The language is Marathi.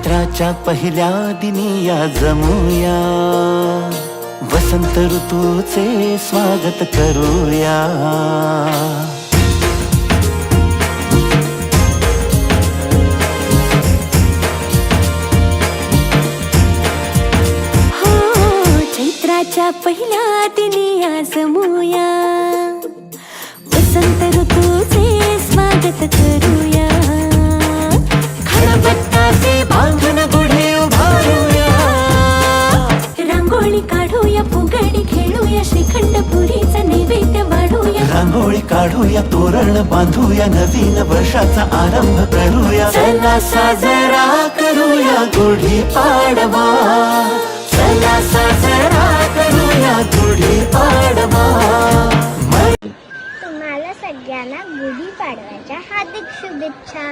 चैत्राच्या पहिल्या दिनी या जमूया, वसंत ऋतूचे स्वागत करूया. हो, चैत्राच्या पहिल्या दिनी या जमूया, वसंत ऋतूचे स्वागत करूया. खळबत्ताचे बांधून गुढी उभारूया, रांगोळी काढूया, फुगडी खेळूया, श्रीखंड पुरीचा नैवेद्य वाढूया. रांगोळी काढूया, तोरण बांधूया, नवीन वर्षाचा आरंभ करूया. चला साजरा करूया गुढी पाडवा, चला साजरा करूया गुढी पाडवा. तुम्हाला सगळ्यांना गुढी पाडव्याच्या हार्दिक शुभेच्छा.